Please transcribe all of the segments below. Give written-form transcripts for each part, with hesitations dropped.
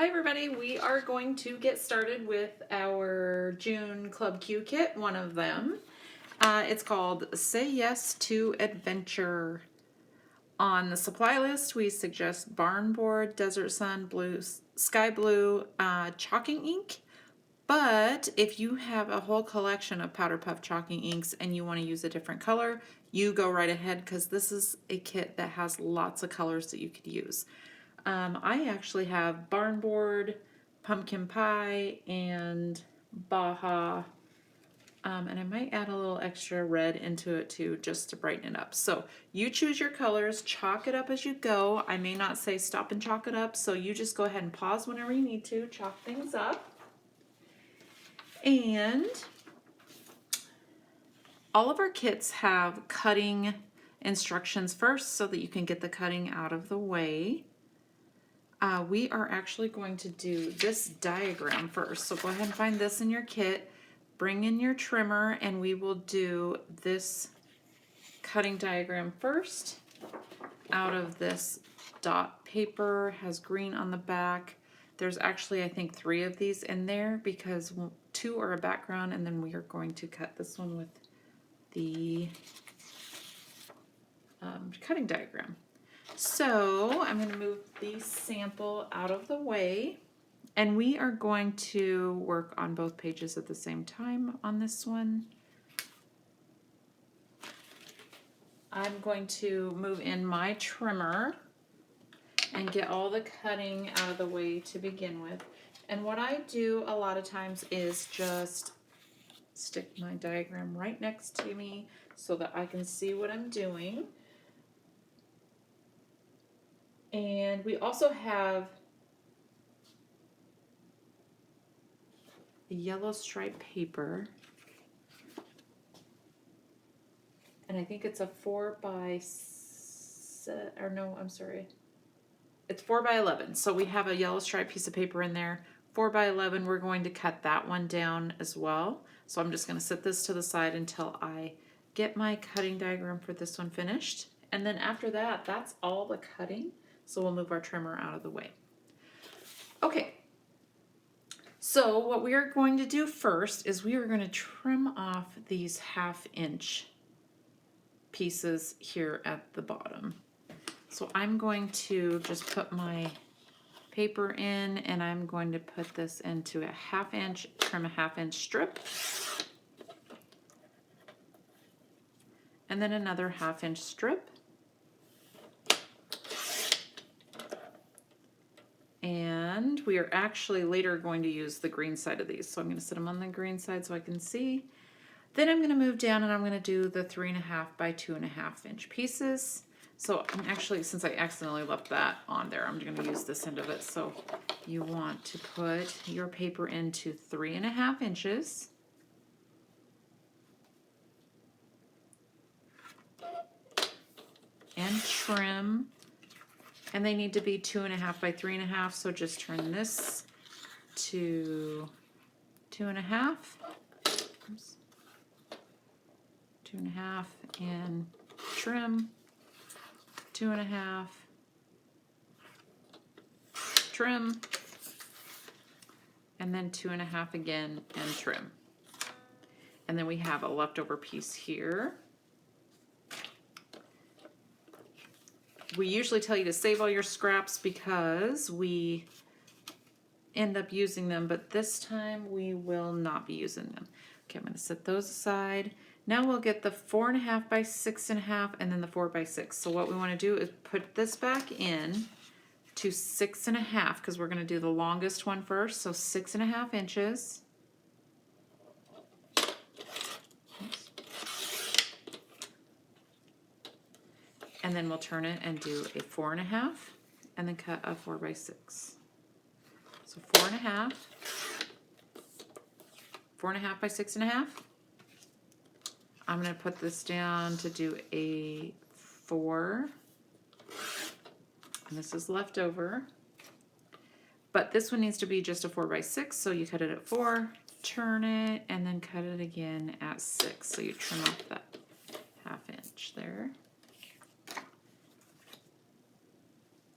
Hi everybody, we are going to get started with our June Club Q kit, one of them. It's called Say Yes to Adventure. On the supply list, we suggest barn board, desert sun, blue, sky blue, chalking ink. But if you have a whole collection of powder puff chalking inks and you want to use a different color, you go right ahead because this is a kit that has lots of colors that you could use. I actually have barn board, pumpkin pie, and Baja. And I might add a little extra red into it too, just to brighten it up. So you choose your colors, chalk it up as you go. I may not say stop and chalk it up, so you just go ahead and pause whenever you need to, chalk things up. And all of our kits have cutting instructions first so that you can get the cutting out of the way. We are actually going to do this diagram first. So go ahead and find this in your kit, bring in your trimmer, and we will do this cutting diagram first out of this dot paper. Has green on the back. There's actually, I think, 3 of these in there because 2 are a background, and then we are going to cut this one with the cutting diagram. So I'm going to move the sample out of the way, and we are going to work on both pages at the same time on this one. I'm going to move in my trimmer and get all the cutting out of the way to begin with. And what I do a lot of times is just stick my diagram right next to me so that I can see what I'm doing. And we also have a yellow stripe paper. And I think it's a 4x, it's 4x11. So we have a yellow stripe piece of paper in there. 4x11, we're going to cut that one down as well. So I'm just going to set this to the side until I get my cutting diagram for this one finished. And then after that, that's all the cutting. So we'll move our trimmer out of the way. Okay. So what we are going to do first is we are going to trim off these 1/2 inch pieces here at the bottom. So I'm going to just put my paper in, and I'm going to put this into a 1/2 inch, trim a 1/2 inch strip, and then another 1/2 inch strip, and we are actually later going to use the green side of these. So I'm going to set them on the green side so I can see. Then I'm going to move down and I'm going to do the 3.5 by 2.5 inch pieces. So I'm actually, since I accidentally left that on there, I'm going to use this end of it. So you want to put your paper into 3.5 inches. And trim. And they need to be 2.5 by 3.5. So just turn this to 2.5. Oops. 2.5 and trim. 2.5, trim, and then 2.5 again and trim. And then we have a leftover piece here. We usually tell you to save all your scraps because we end up using them, but this time we will not be using them. Okay, I'm going to set those aside. Now we'll get the 4.5 by 6.5 and then the 4 by 6. So what we want to do is put this back in to 6.5 because we're going to do the longest one first. So 6.5 inches. And then we'll turn it and do a 4.5 and then cut a 4 by 6. So 4.5, 4.5 by 6.5. I'm going to put this down to do a 4, and this is left over, but this one needs to be just a 4 by 6, so you cut it at 4, turn it, and then cut it again at 6, so you trim off that 1/2 inch there.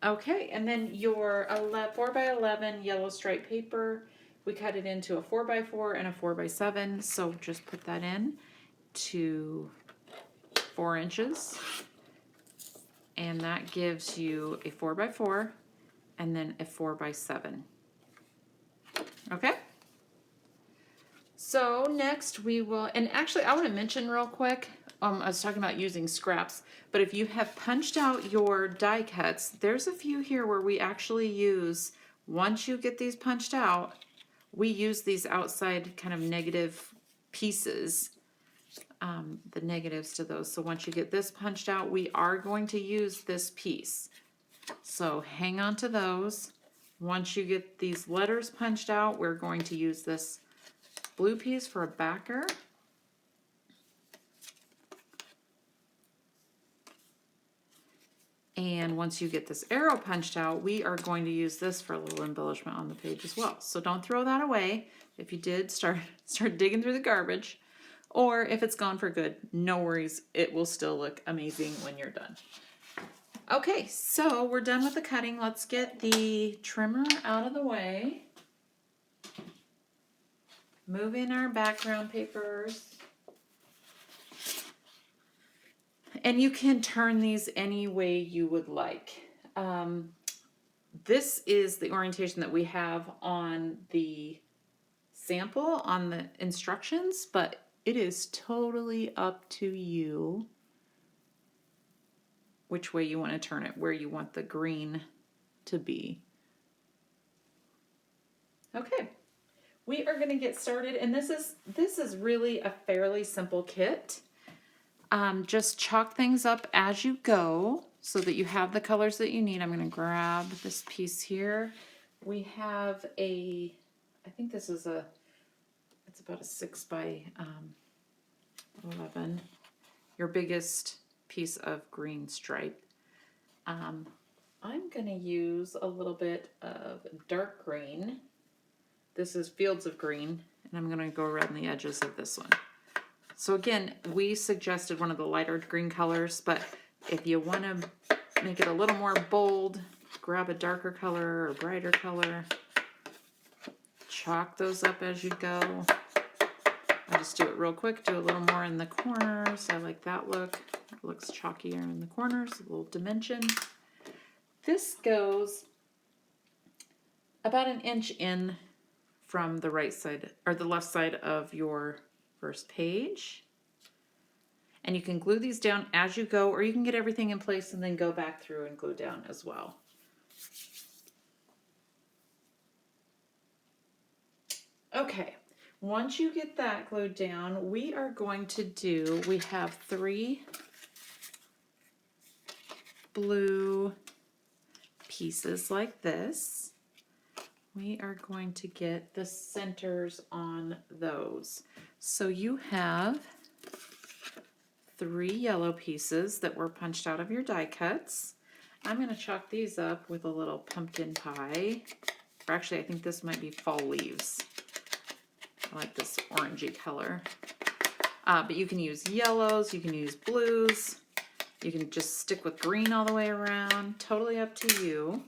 Okay, and then your 4x11 yellow stripe paper, we cut it into a 4x4 and a 4x7, so just put that in to 4 inches, and that gives you a 4x4 and then a 4x7. Okay? So next we will, and actually I want to mention real quick, I was talking about using scraps, but if you have punched out your die cuts, there's a few here where we actually use, once you get these punched out, we use these outside kind of negative pieces, the negatives to those. So once you get this punched out, we are going to use this piece. So hang on to those. Once you get these letters punched out, we're going to use this blue piece for a backer. And once you get this arrow punched out, we are going to use this for a little embellishment on the page as well. So don't throw that away. If you did, start digging through the garbage. Or if it's gone for good, no worries. It will still look amazing when you're done. Okay, so we're done with the cutting. Let's get the trimmer out of the way. Move in our background papers. And you can turn these any way you would like. This is the orientation that we have on the sample, on the instructions, but it is totally up to you which way you want to turn it, where you want the green to be. Okay, we are going to get started, and this is really a fairly simple kit. Just chalk things up as you go so that you have the colors that you need. I'm going to grab this piece here. We have I think this is it's about a 6x11, your biggest piece of green stripe. I'm going to use a little bit of dark green. This is Fields of Green, and I'm going to go around the edges of this one. So again, we suggested one of the lighter green colors, but if you want to make it a little more bold, grab a darker color or brighter color. Chalk those up as you go. I just do it real quick, do a little more in the corners. I like that look. It looks chalkier in the corners, a little dimension. This goes about an inch in from the right side or the left side of your first page. And you can glue these down as you go, or you can get everything in place and then go back through and glue down as well. Okay, once you get that glued down, we are going to we have 3 blue pieces like this. We are going to get the centers on those. So you have 3 yellow pieces that were punched out of your die cuts. I'm going to chalk these up with a little pumpkin pie. Or actually, I think this might be fall leaves. I like this orangey color. But you can use yellows, you can use blues, you can just stick with green all the way around. Totally up to you.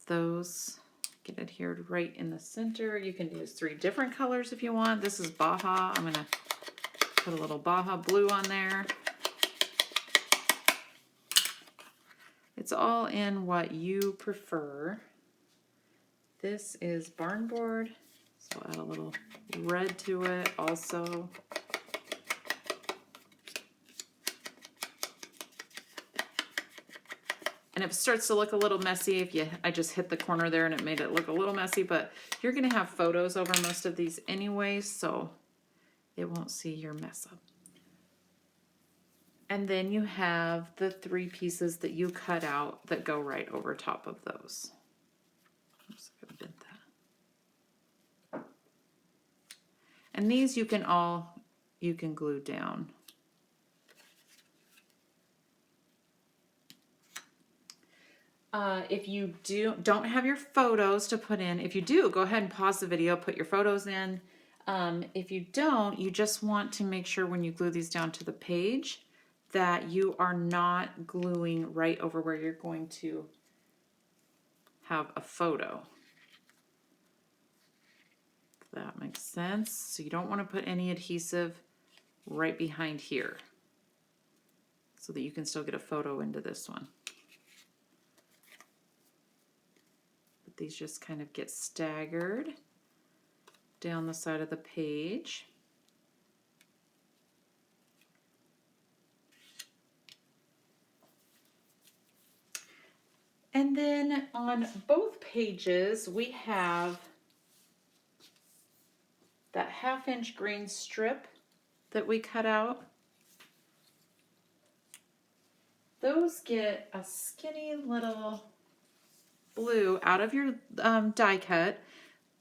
Those get adhered right in the center. You can use 3 different colors if you want. This is Baja. I'm going to put a little Baja blue on there. It's all in what you prefer. This is Barn Board, so I'll add a little red to it also. And if it starts to look a little messy, I just hit the corner there and it made it look a little messy, but you're going to have photos over most of these anyway, so it won't see your mess up. And then you have the 3 pieces that you cut out that go right over top of those. Oops, I bent that. And these you can glue down. If you don't have your photos to put in, if you do, go ahead and pause the video, put your photos in. If you don't, you just want to make sure when you glue these down to the page that you are not gluing right over where you're going to have a photo. If that makes sense. So you don't want to put any adhesive right behind here so that you can still get a photo into this one. But these just kind of get staggered down the side of the page. And then on both pages, we have that 1/2 inch green strip that we cut out. Those get a skinny little blue out of your die cut.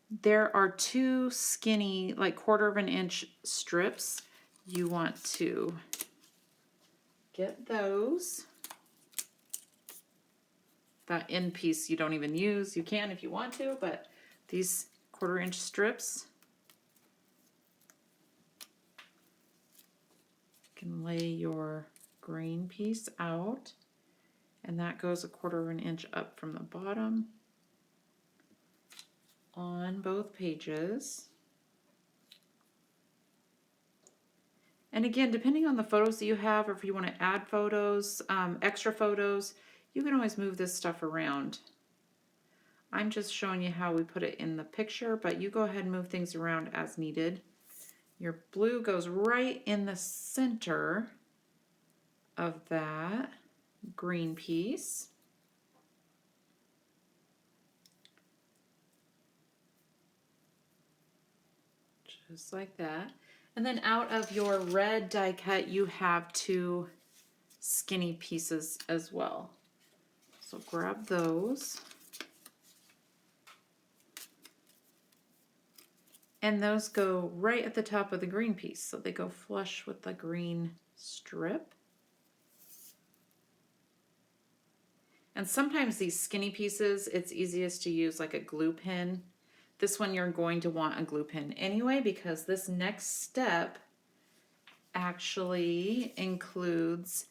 There are 2 skinny, like 1/4 inch strips. You want to get those. That end piece you don't even use. You can if you want to, but these 1/4 inch strips, you can lay your green piece out, and that goes a 1/4 inch up from the bottom on both pages. And again, depending on the photos that you have, or if you want to add photos, extra photos, you can always move this stuff around. I'm just showing you how we put it in the picture, but you go ahead and move things around as needed. Your blue goes right in the center of that green piece. Just like that. And then out of your red die cut, you have 2 skinny pieces as well. So grab those. And those go right at the top of the green piece, so they go flush with the green strip. And sometimes these skinny pieces, it's easiest to use like a glue pen. This one you're going to want a glue pen anyway, because this next step actually includes,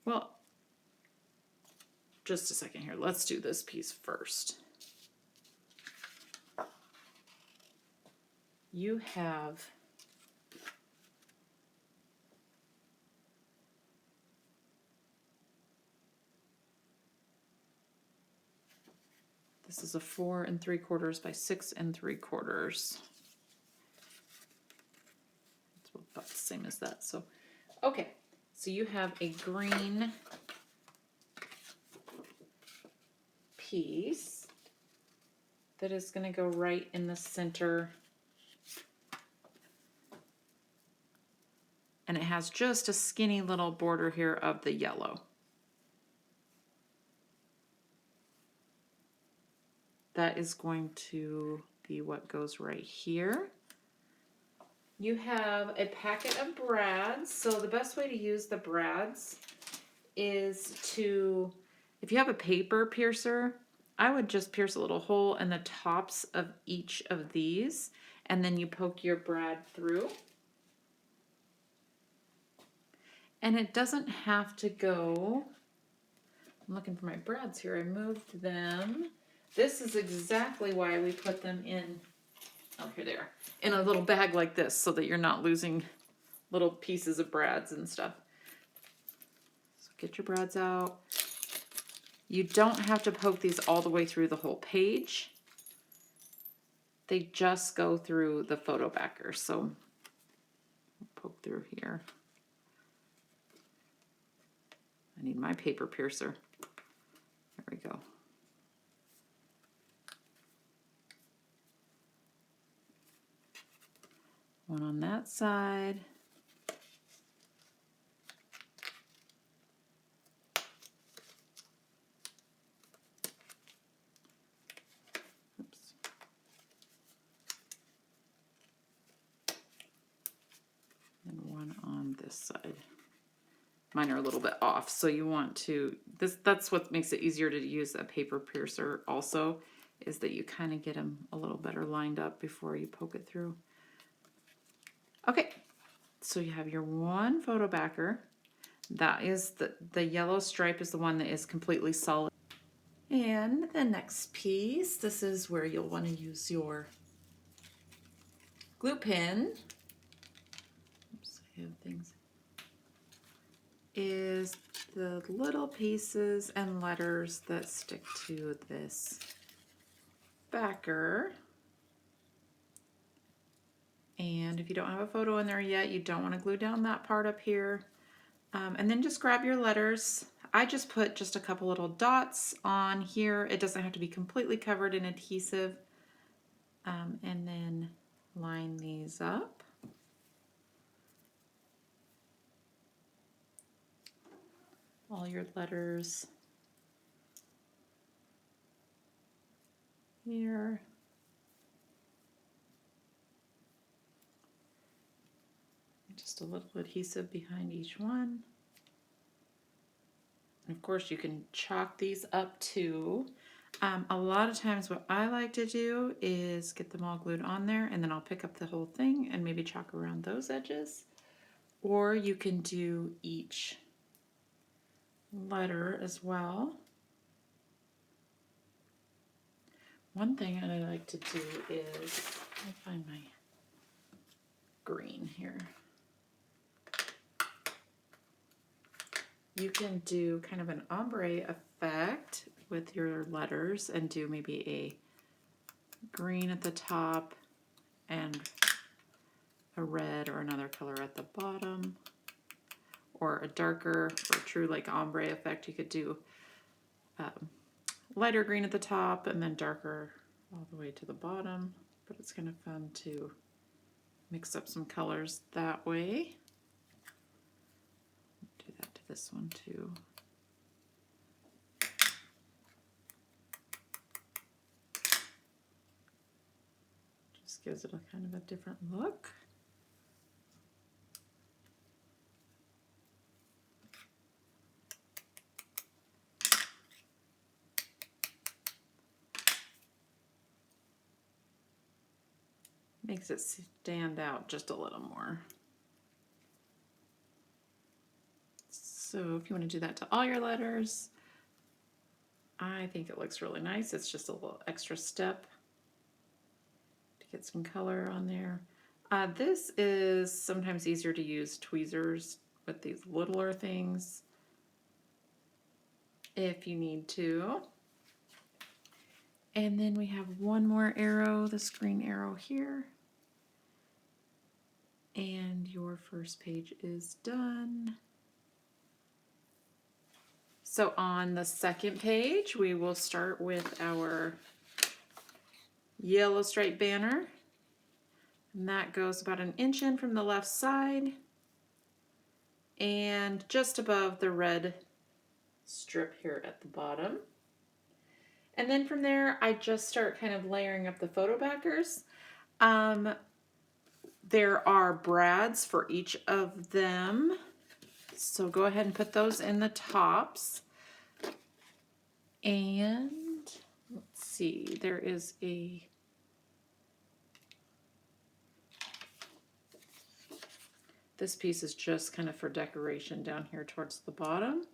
well, just a second here. Let's do this piece first. You have this is a 4 3/4 by 6 3/4. It's about the same as that. So, okay. So you have a green piece that is going to go right in the center. And it has just a skinny little border here of the yellow. That is going to be what goes right here. You have a packet of brads. So the best way to use the brads is to, if you have a paper piercer, I would just pierce a little hole in the tops of each of these, and then you poke your brad through. And it doesn't have to go, I'm looking for my brads here, I moved them. This is exactly why we put them in, oh here they are, in a little bag like this, so that you're not losing little pieces of brads and stuff. So get your brads out. You don't have to poke these all the way through the whole page. They just go through the photo backer, so poke through here. I need my paper piercer. There we go. One on that side. Oops. And one on this side. Mine are a little bit off, so you want to, that's what makes it easier to use a paper piercer also, is that you kind of get them a little better lined up before you poke it through. Okay, so you have your one photo backer. That is the yellow stripe is the one that is completely solid. And the next piece, this is where you'll want to use your glue pen. Oops, I have things. Is the little pieces and letters that stick to this backer. And if you don't have a photo in there yet, you don't want to glue down that part up here. And then just grab your letters. I just put just a couple little dots on here. It doesn't have to be completely covered in adhesive. And then line these up. All your letters here. Just a little adhesive behind each one. And of course you can chalk these up too. A lot of times what I like to do is get them all glued on there and then I'll pick up the whole thing and maybe chalk around those edges. Or you can do each letter as well. One thing that I like to do is, let me find my green here. You can do kind of an ombre effect with your letters and do maybe a green at the top and a red or another color at the bottom, or a darker or true like ombre effect. You could do lighter green at the top and then darker all the way to the bottom, but it's kind of fun to mix up some colors that way. Do that to this one too. Just gives it a kind of a different look. Makes it stand out just a little more. So if you want to do that to all your letters, I think it looks really nice. It's just a little extra step to get some color on there. This is sometimes easier to use tweezers with these littler things if you need to. And then we have one more arrow, this green arrow here. And your first page is done. So on the second page, we will start with our yellow stripe banner. And that goes about 1 inch in from the left side and just above the red strip here at the bottom. And then from there, I just start kind of layering up the photo backers. There are brads for each of them. So go ahead and put those in the tops. And let's see, there is this piece is just kind of for decoration down here towards the bottom.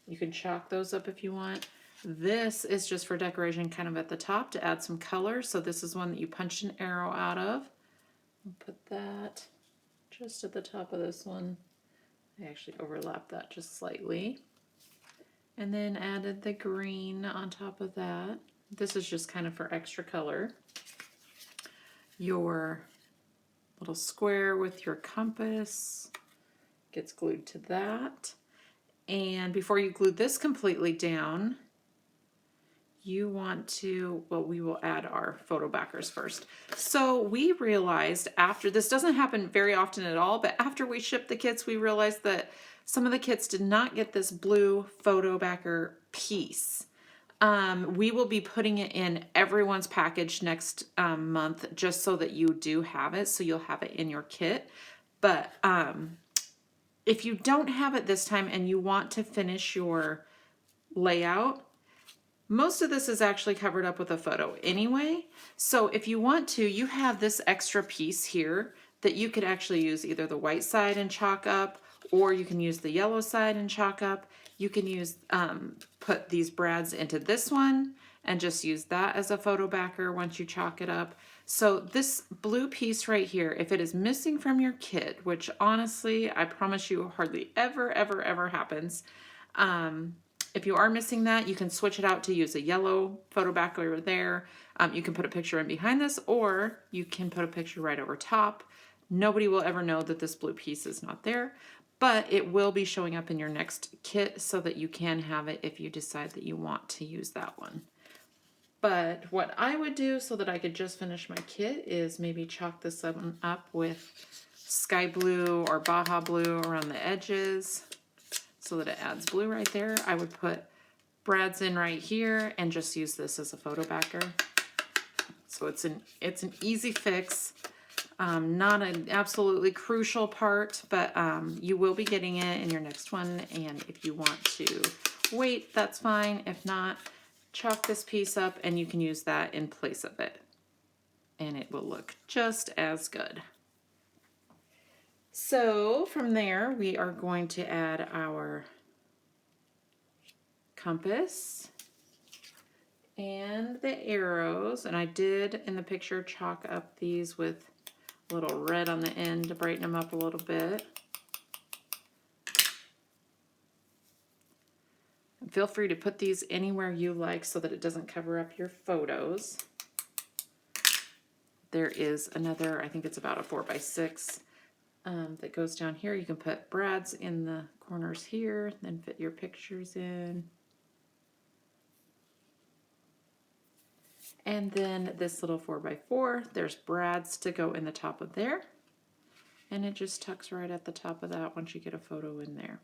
You can chalk those up if you want. This is just for decoration kind of at the top to add some color. So this is one that you punched an arrow out of. I'll put that just at the top of this one. I actually overlapped that just slightly. And then added the green on top of that. This is just kind of for extra color. Your little square with your compass gets glued to that. And before you glue this completely down, you want to, well, we will add our photo backers first. So we realized after, this doesn't happen very often at all, but after we shipped the kits, we realized that some of the kits did not get this blue photo backer piece. We will be putting it in everyone's package next month just so that you do have it, so you'll have it in your kit. But if you don't have it this time and you want to finish your layout, most of this is actually covered up with a photo anyway. So if you want to, you have this extra piece here that you could actually use either the white side and chalk up, or you can use the yellow side and chalk up. You can use, put these brads into this one and just use that as a photo backer once you chalk it up. So this blue piece right here, if it is missing from your kit, which honestly, I promise you hardly ever, ever, ever happens. If you are missing that, you can switch it out to use a yellow photo backer there. You can put a picture in behind this, or you can put a picture right over top. Nobody will ever know that this blue piece is not there, but it will be showing up in your next kit so that you can have it if you decide that you want to use that one. But what I would do so that I could just finish my kit is maybe chalk this one up with sky blue or Baja blue around the edges so that it adds blue right there. I would put brads in right here and just use this as a photo backer. So it's an easy fix. Not an absolutely crucial part, but you will be getting it in your next one. And if you want to wait, that's fine. If not, chalk this piece up and you can use that in place of it. And it will look just as good. So from there, we are going to add our compass and the arrows. And I did in the picture chalk up these with a little red on the end to brighten them up a little bit. And feel free to put these anywhere you like so that it doesn't cover up your photos. There is another, I think it's about a 4x6 that goes down here. You can put brads in the corners here, then fit your pictures in. And then this little 4x4, there's brads to go in the top of there. And it just tucks right at the top of that once you get a photo in there.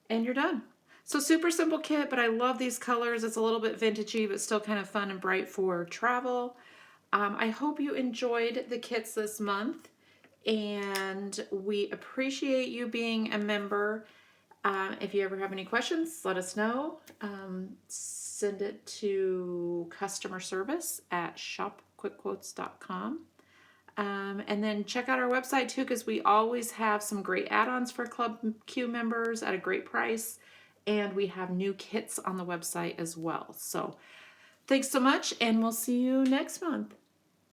And you're done. So super simple kit, but I love these colors. It's a little bit vintagey, but still kind of fun and bright for travel. I hope you enjoyed the kits this month, and we appreciate you being a member. If you ever have any questions, let us know. Send it to customer service at shopquickquotes.com. And then check out our website too, because we always have some great add-ons for Club Q members at a great price. And we have new kits on the website as well. So thanks so much, and we'll see you next month.